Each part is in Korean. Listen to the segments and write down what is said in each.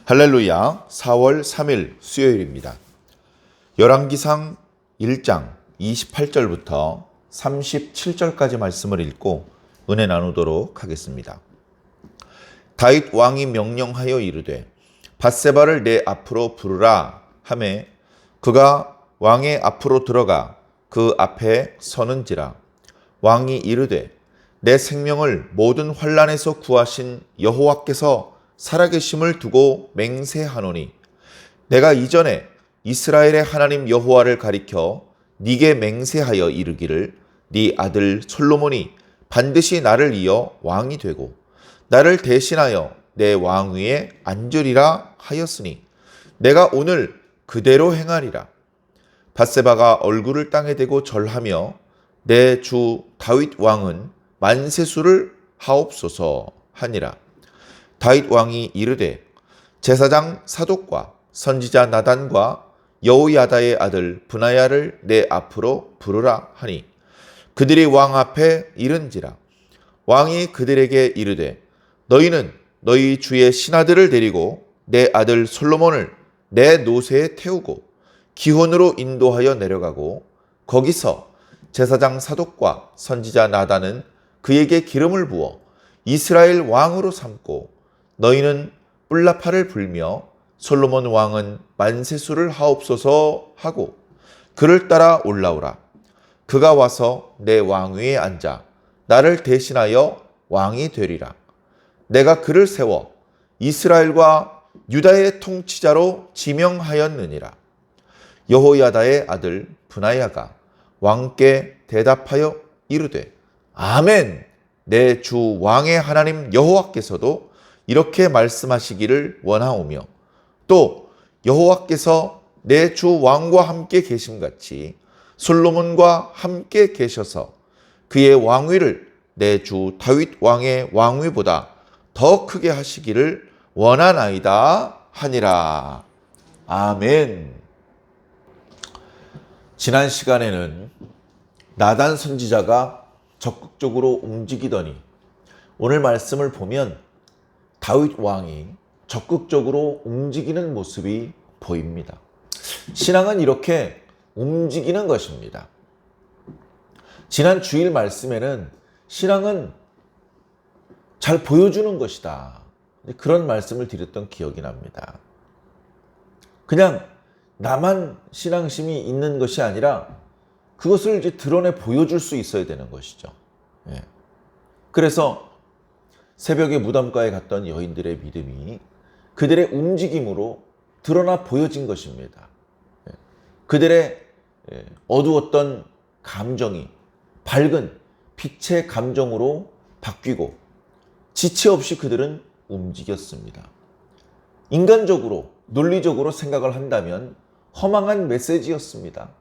할렐루야. 4월 3일 수요일입니다. 열왕기상 1장 28절부터 37절까지 말씀을 읽고 은혜 나누도록 하겠습니다. 다윗 왕이 명령하여 이르되 밧세바를 내 앞으로 부르라 하매 그가 왕의 앞으로 들어가 그 앞에 서는지라. 왕이 이르되 내 생명을 모든 환난에서 구하신 여호와께서 살아계심을 두고 맹세하노니 내가 이전에 이스라엘의 하나님 여호와를 가리켜 네게 맹세하여 이르기를 네 아들 솔로몬이 반드시 나를 이어 왕이 되고 나를 대신하여 내 왕위에 앉으리라 하였으니 내가 오늘 그대로 행하리라. 밧세바가 얼굴을 땅에 대고 절하며 내 주 다윗 왕은 만세수를 하옵소서 하니라. 다윗 왕이 이르되 제사장 사독과 선지자 나단과 여호야다의 아들 브나야를 내 앞으로 부르라 하니 그들이 왕 앞에 이른지라. 왕이 그들에게 이르되 너희는 너희 주의 신하들을 데리고 내 아들 솔로몬을 내 노새에 태우고 기혼으로 인도하여 내려가고 거기서 제사장 사독과 선지자 나단은 그에게 기름을 부어 이스라엘 왕으로 삼고 너희는 뿔나팔을 불며 솔로몬 왕은 만세수를 하옵소서 하고 그를 따라 올라오라. 그가 와서 내 왕위에 앉아 나를 대신하여 왕이 되리라. 내가 그를 세워 이스라엘과 유다의 통치자로 지명하였느니라. 여호야다의 아들 브나야가 왕께 대답하여 이르되 아멘. 내 주 왕의 하나님 여호와께서도 이렇게 말씀하시기를 원하오며 또 여호와께서 내 주 왕과 함께 계심같이 솔로몬과 함께 계셔서 그의 왕위를 내 주 다윗 왕의 왕위보다 더 크게 하시기를 원하나이다 하니라. 아멘. 지난 시간에는 나단 선지자가 적극적으로 움직이더니 오늘 말씀을 보면 다윗 왕이 적극적으로 움직이는 모습이 보입니다. 신앙은 이렇게 움직이는 것입니다. 지난 주일 말씀에는 신앙은 잘 보여주는 것이다. 그런 말씀을 드렸던 기억이 납니다. 그냥 나만 신앙심이 있는 것이 아니라 그것을 이제 드러내 보여줄 수 있어야 되는 것이죠. 그래서 새벽에 무덤가에 갔던 여인들의 믿음이 그들의 움직임으로 드러나 보여진 것입니다. 그들의 어두웠던 감정이 밝은 빛의 감정으로 바뀌고 지체 없이 그들은 움직였습니다. 인간적으로, 논리적으로 생각을 한다면 허망한 메시지였습니다.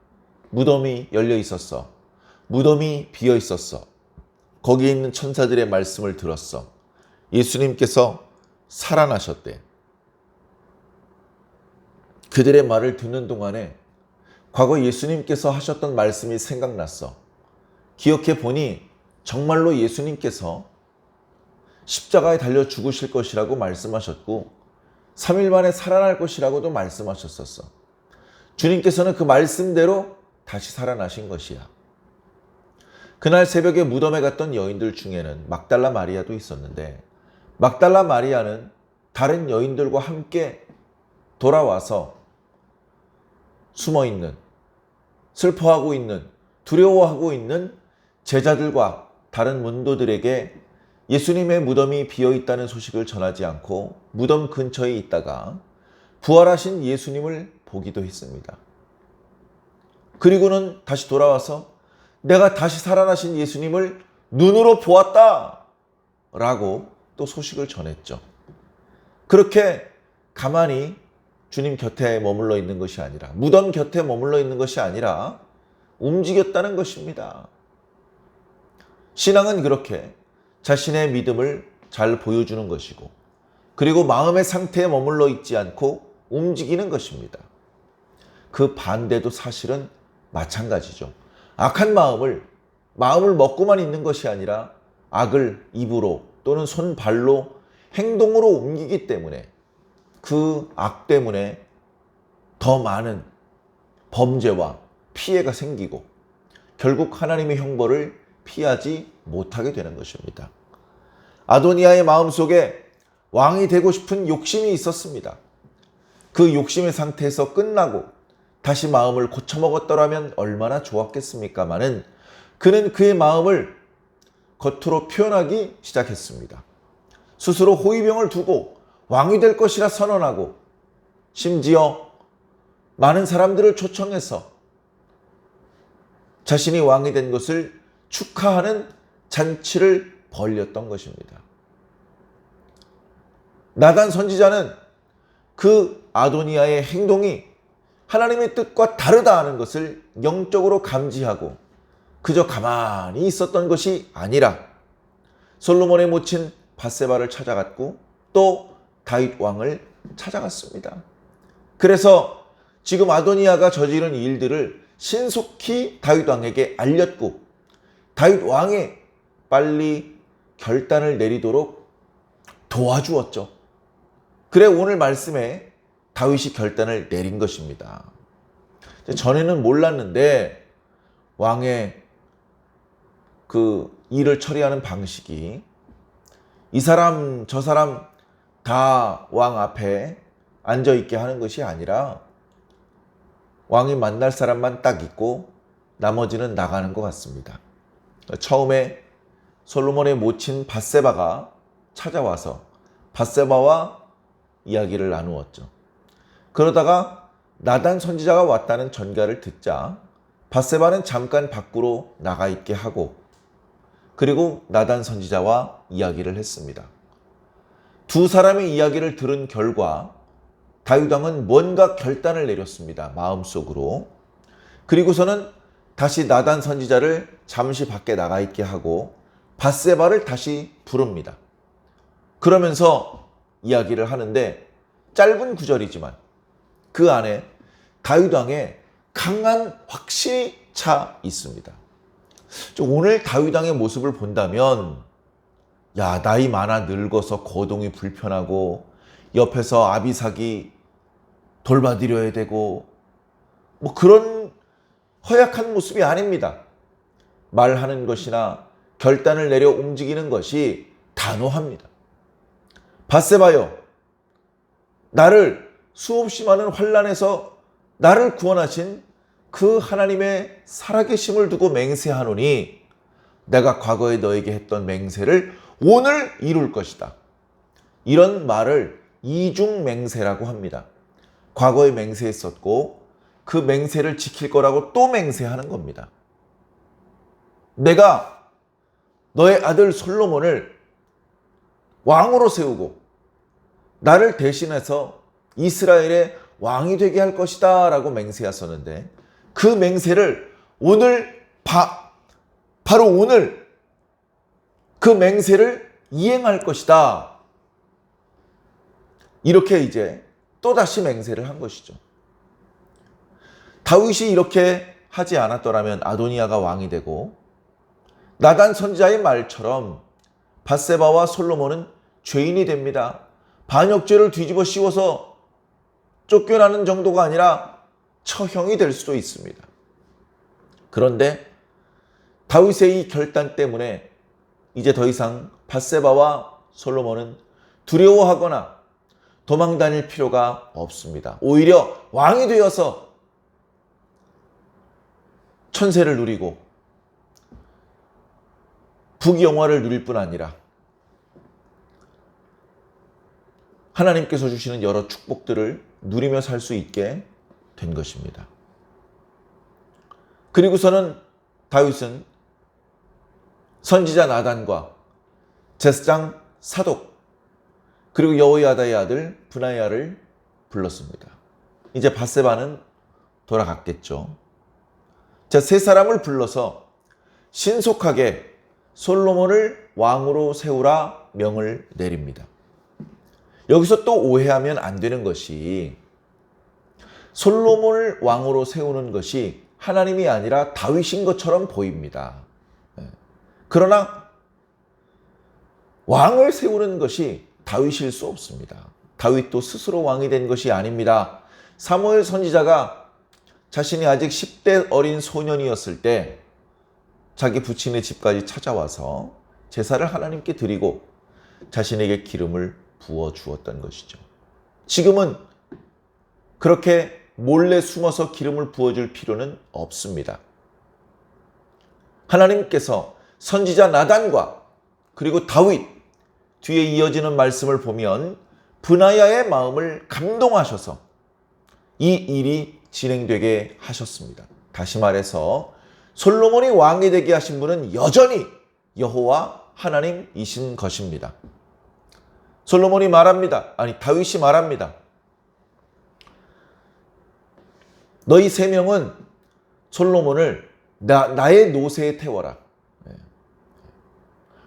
무덤이 열려 있었어. 무덤이 비어 있었어. 거기에 있는 천사들의 말씀을 들었어. 예수님께서 살아나셨대. 그들의 말을 듣는 동안에 과거 예수님께서 하셨던 말씀이 생각났어. 기억해 보니 정말로 예수님께서 십자가에 달려 죽으실 것이라고 말씀하셨고 3일 만에 살아날 것이라고도 말씀하셨었어. 주님께서는 그 말씀대로 다시 살아나신 것이야. 그날 새벽에 무덤에 갔던 여인들 중에는 막달라 마리아도 있었는데 막달라 마리아는 다른 여인들과 함께 돌아와서 숨어있는, 슬퍼하고 있는, 두려워하고 있는 제자들과 다른 문도들에게 예수님의 무덤이 비어있다는 소식을 전하지 않고 무덤 근처에 있다가 부활하신 예수님을 보기도 했습니다. 그리고는 다시 돌아와서 내가 다시 살아나신 예수님을 눈으로 보았다 라고 또 소식을 전했죠. 그렇게 가만히 주님 곁에 머물러 있는 것이 아니라 무덤 곁에 머물러 있는 것이 아니라 움직였다는 것입니다. 신앙은 그렇게 자신의 믿음을 잘 보여주는 것이고 그리고 마음의 상태에 머물러 있지 않고 움직이는 것입니다. 그 반대도 사실은 마찬가지죠. 악한 마음을 먹고만 있는 것이 아니라 악을 입으로 또는 손발로 행동으로 옮기기 때문에 그 악 때문에 더 많은 범죄와 피해가 생기고 결국 하나님의 형벌을 피하지 못하게 되는 것입니다. 아도니아의 마음속에 왕이 되고 싶은 욕심이 있었습니다. 그 욕심의 상태에서 끝나고 다시 마음을 고쳐먹었더라면 얼마나 좋았겠습니까마는 그는 그의 마음을 겉으로 표현하기 시작했습니다. 스스로 호위병을 두고 왕이 될 것이라 선언하고 심지어 많은 사람들을 초청해서 자신이 왕이 된 것을 축하하는 잔치를 벌였던 것입니다. 나단 선지자는 그 아도니아의 행동이 하나님의 뜻과 다르다는 것을 영적으로 감지하고 그저 가만히 있었던 것이 아니라 솔로몬의 모친 밧세바를 찾아갔고 또 다윗 왕을 찾아갔습니다. 그래서 지금 아도니아가 저지른 일들을 신속히 다윗 왕에게 알렸고 다윗 왕이 빨리 결단을 내리도록 도와주었죠. 그래 오늘 말씀에 다윗이 결단을 내린 것입니다. 전에는 몰랐는데 왕의 그 일을 처리하는 방식이 이 사람 저 사람 다 왕 앞에 앉아 있게 하는 것이 아니라 왕이 만날 사람만 딱 있고 나머지는 나가는 것 같습니다. 처음에 솔로몬의 모친 밧세바가 찾아와서 밧세바와 이야기를 나누었죠. 그러다가 나단 선지자가 왔다는 전가를 듣자 밧세바는 잠깐 밖으로 나가 있게 하고 그리고 나단 선지자와 이야기를 했습니다. 두 사람의 이야기를 들은 결과 다윗 왕은 뭔가 결단을 내렸습니다. 마음속으로. 그리고서는 다시 나단 선지자를 잠시 밖에 나가 있게 하고 밧세바를 다시 부릅니다. 그러면서 이야기를 하는데 짧은 구절이지만 그 안에 다윗 왕의 강한 확신이 차 있습니다. 오늘 다윗 왕의 모습을 본다면 야 나이 많아 늙어서 거동이 불편하고 옆에서 아비삭이 돌봐드려야 되고 뭐 그런 허약한 모습이 아닙니다. 말하는 것이나 결단을 내려 움직이는 것이 단호합니다. 밧세바여 나를 수없이 많은 환난에서 나를 구원하신 그 하나님의 살아계심을 두고 맹세하노니 내가 과거에 너에게 했던 맹세를 오늘 이룰 것이다. 이런 말을 이중맹세라고 합니다. 과거에 맹세했었고 그 맹세를 지킬 거라고 또 맹세하는 겁니다. 내가 너의 아들 솔로몬을 왕으로 세우고 나를 대신해서 이스라엘의 왕이 되게 할 것이다 라고 맹세했었는데 그 맹세를 오늘 바로 오늘 그 맹세를 이행할 것이다. 이렇게 이제 또다시 맹세를 한 것이죠. 다윗이 이렇게 하지 않았더라면 아도니아가 왕이 되고 나단 선지자의 말처럼 밧세바와 솔로몬은 죄인이 됩니다. 반역죄를 뒤집어 씌워서 쫓겨나는 정도가 아니라 처형이 될 수도 있습니다. 그런데 다윗의 이 결단 때문에 이제 더 이상 밧세바와 솔로몬은 두려워하거나 도망 다닐 필요가 없습니다. 오히려 왕이 되어서 천세를 누리고 부귀영화를 누릴 뿐 아니라 하나님께서 주시는 여러 축복들을 누리며 살 수 있게 된 것입니다. 그리고서는 다윗은 선지자 나단과 제사장 사독 그리고 여호야다의 아들 브나야를 불렀습니다. 이제 밧세바는 돌아갔겠죠. 자, 세 사람을 불러서 신속하게 솔로몬을 왕으로 세우라 명을 내립니다. 여기서 또 오해하면 안 되는 것이 솔로몬을 왕으로 세우는 것이 하나님이 아니라 다윗인 것처럼 보입니다. 그러나 왕을 세우는 것이 다윗일 수 없습니다. 다윗도 스스로 왕이 된 것이 아닙니다. 사무엘 선지자가 자신이 아직 10대 어린 소년이었을 때 자기 부친의 집까지 찾아와서 제사를 하나님께 드리고 자신에게 기름을 부어 주었던 것이죠. 지금은 그렇게 몰래 숨어서 기름을 부어줄 필요는 없습니다. 하나님께서 선지자 나단과 그리고 다윗 뒤에 이어지는 말씀을 보면 브나야의 마음을 감동하셔서 이 일이 진행되게 하셨습니다. 다시 말해서 솔로몬이 왕이 되게 하신 분은 여전히 여호와 하나님이신 것입니다. 솔로몬이 말합니다. 다윗이 말합니다. 너희 세 명은 솔로몬을 나의 노새에 태워라.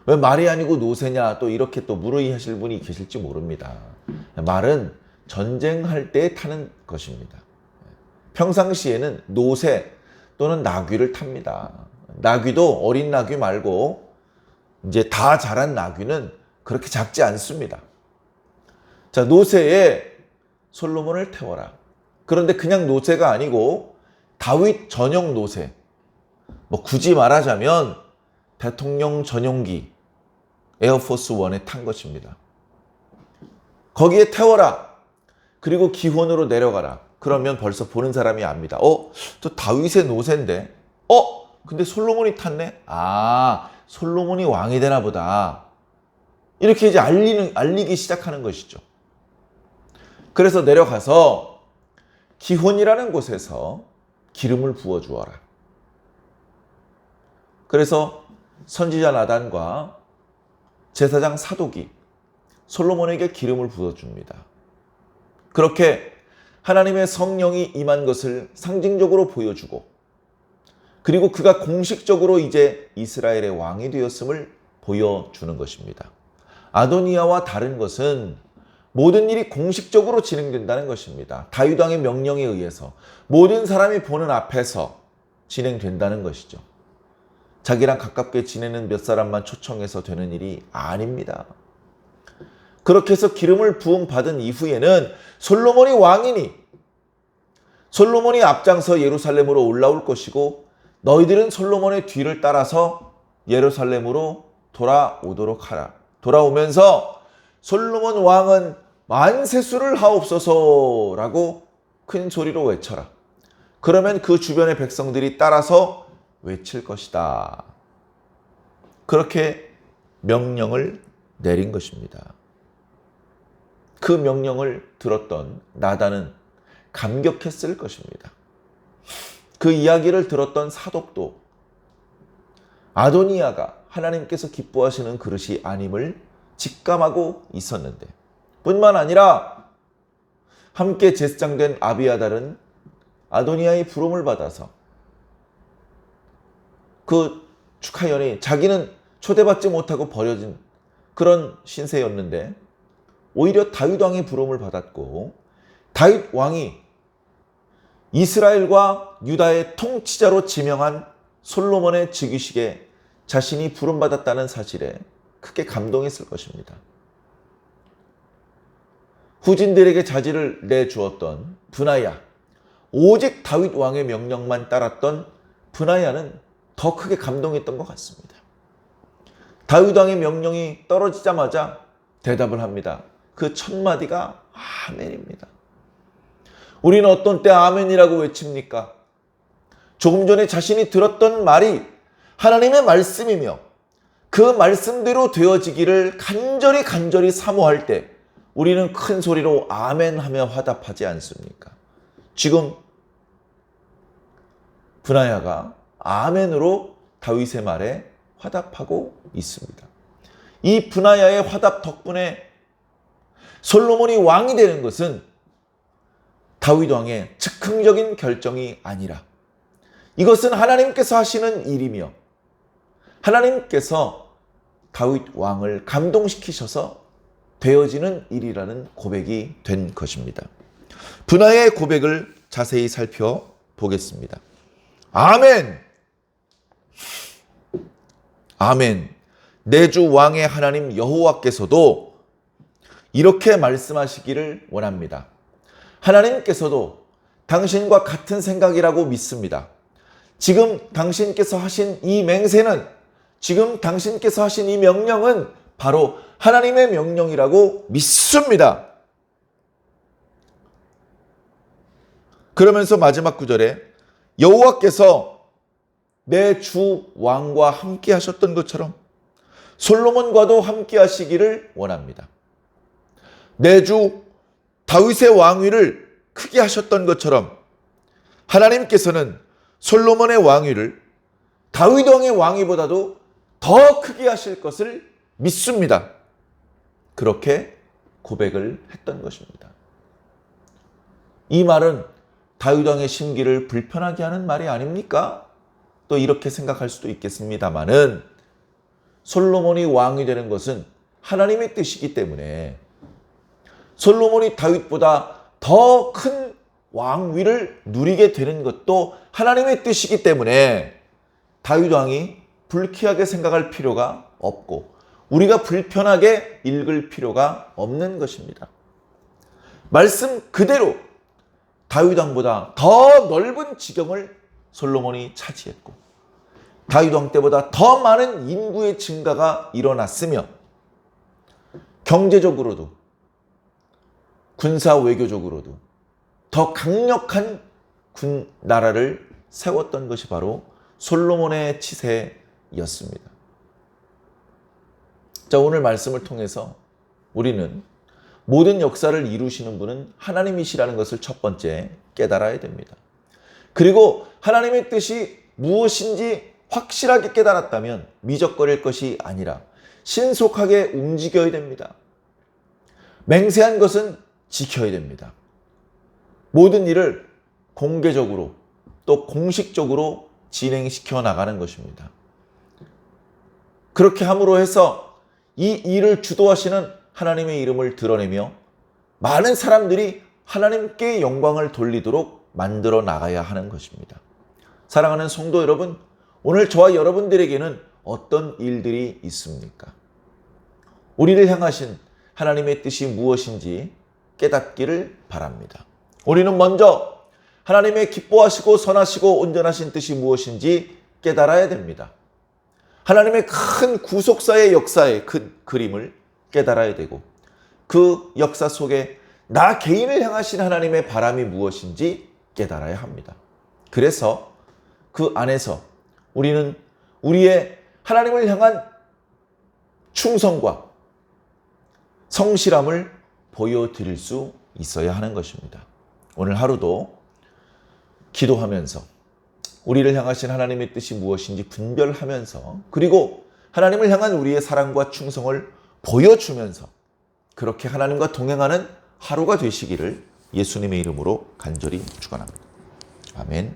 왜 말이 아니고 노새냐 또 이렇게 또 물어이하실 분이 계실지 모릅니다. 말은 전쟁할 때 타는 것입니다. 평상시에는 노새 또는 나귀를 탑니다. 나귀도 어린 나귀 말고 이제 다 자란 나귀는 그렇게 작지 않습니다. 자, 노새에 솔로몬을 태워라. 그런데 그냥 노새가 아니고 다윗 전용 노새. 굳이 말하자면 대통령 전용기 에어포스 1에 탄 것입니다. 거기에 태워라. 그리고 기혼으로 내려가라. 그러면 벌써 보는 사람이 압니다. 저 다윗의 노새인데. 근데 솔로몬이 탔네. 솔로몬이 왕이 되나 보다. 이렇게 이제 알리기 시작하는 것이죠. 그래서 내려가서 기혼이라는 곳에서 기름을 부어 주어라. 그래서 선지자 나단과 제사장 사독이 솔로몬에게 기름을 부어줍니다. 그렇게 하나님의 성령이 임한 것을 상징적으로 보여주고 그리고 그가 공식적으로 이제 이스라엘의 왕이 되었음을 보여주는 것입니다. 아도니아와 다른 것은 모든 일이 공식적으로 진행된다는 것입니다. 다윗 왕의 명령에 의해서 모든 사람이 보는 앞에서 진행된다는 것이죠. 자기랑 가깝게 지내는 몇 사람만 초청해서 되는 일이 아닙니다. 그렇게 해서 기름을 부음 받은 이후에는 솔로몬이 왕이니 솔로몬이 앞장서 예루살렘으로 올라올 것이고 너희들은 솔로몬의 뒤를 따라서 예루살렘으로 돌아오도록 하라. 돌아오면서 솔로몬 왕은 만세수를 하옵소서라고 큰 소리로 외쳐라. 그러면 그 주변의 백성들이 따라서 외칠 것이다. 그렇게 명령을 내린 것입니다. 그 명령을 들었던 나단은 감격했을 것입니다. 그 이야기를 들었던 사독도 아도니아가 하나님께서 기뻐하시는 그릇이 아님을 직감하고 있었는데 뿐만 아니라 함께 제사장된 아비아달은 아도니아의 부름을 받아서 그 축하연이 자기는 초대받지 못하고 버려진 그런 신세였는데 오히려 다윗 왕의 부름을 받았고 다윗 왕이 이스라엘과 유다의 통치자로 지명한 솔로몬의 즉위식에 자신이 부름받았다는 사실에 크게 감동했을 것입니다. 후진들에게 자질을 내주었던 브나야, 오직 다윗 왕의 명령만 따랐던 브나야는 더 크게 감동했던 것 같습니다. 다윗 왕의 명령이 떨어지자마자 대답을 합니다. 그 첫 마디가 아멘입니다. 우리는 어떤 때 아멘이라고 외칩니까? 조금 전에 자신이 들었던 말이 하나님의 말씀이며 그 말씀대로 되어지기를 간절히 사모할 때 우리는 큰 소리로 아멘하며 화답하지 않습니까? 지금 브나야가 아멘으로 다윗의 말에 화답하고 있습니다. 이 브나야의 화답 덕분에 솔로몬이 왕이 되는 것은 다윗 왕의 즉흥적인 결정이 아니라 이것은 하나님께서 하시는 일이며 하나님께서 다윗 왕을 감동시키셔서 되어지는 일이라는 고백이 된 것입니다. 브나야의 고백을 자세히 살펴보겠습니다. 아멘! 아멘! 내 주 왕의 하나님 여호와께서도 이렇게 말씀하시기를 원합니다. 하나님께서도 당신과 같은 생각이라고 믿습니다. 지금 당신께서 하신 이 맹세는, 지금 당신께서 하신 이 명령은 바로 하나님의 명령이라고 믿습니다. 그러면서 마지막 구절에 여호와께서 내 주 왕과 함께 하셨던 것처럼 솔로몬과도 함께 하시기를 원합니다. 내 주 다윗의 왕위를 크게 하셨던 것처럼 하나님께서는 솔로몬의 왕위를 다윗 왕의 왕위보다도 더 크게 하실 것을 믿습니다. 그렇게 고백을 했던 것입니다. 이 말은 다윗 왕의 심기를 불편하게 하는 말이 아닙니까? 또 이렇게 생각할 수도 있겠습니다만은 솔로몬이 왕이 되는 것은 하나님의 뜻이기 때문에 솔로몬이 다윗보다 더 큰 왕위를 누리게 되는 것도 하나님의 뜻이기 때문에 다윗 왕이 불쾌하게 생각할 필요가 없고 우리가 불편하게 읽을 필요가 없는 것입니다. 말씀 그대로 다윗 왕보다 더 넓은 지경을 솔로몬이 차지했고 다윗 왕 때보다 더 많은 인구의 증가가 일어났으며 경제적으로도 군사 외교적으로도 더 강력한 나라를 세웠던 것이 바로 솔로몬의 치세였습니다. 자, 오늘 말씀을 통해서 우리는 모든 역사를 이루시는 분은 하나님이시라는 것을 첫 번째 깨달아야 됩니다. 그리고 하나님의 뜻이 무엇인지 확실하게 깨달았다면 미적거릴 것이 아니라 신속하게 움직여야 됩니다. 맹세한 것은 지켜야 됩니다. 모든 일을 공개적으로 또 공식적으로 진행시켜 나가는 것입니다. 그렇게 함으로 해서 이 일을 주도하시는 하나님의 이름을 드러내며 많은 사람들이 하나님께 영광을 돌리도록 만들어 나가야 하는 것입니다. 사랑하는 성도 여러분, 오늘 저와 여러분들에게는 어떤 일들이 있습니까? 우리를 향하신 하나님의 뜻이 무엇인지 깨닫기를 바랍니다. 우리는 먼저 하나님의 기뻐하시고 선하시고 온전하신 뜻이 무엇인지 깨달아야 됩니다. 하나님의 큰 구속사의 역사의 큰 그림을 깨달아야 되고 그 역사 속에 나 개인을 향하신 하나님의 바람이 무엇인지 깨달아야 합니다. 그래서 그 안에서 우리는 우리의 하나님을 향한 충성과 성실함을 보여드릴 수 있어야 하는 것입니다. 오늘 하루도 기도하면서 우리를 향하신 하나님의 뜻이 무엇인지 분별하면서 그리고 하나님을 향한 우리의 사랑과 충성을 보여주면서 그렇게 하나님과 동행하는 하루가 되시기를 예수님의 이름으로 간절히 축원합니다. 아멘.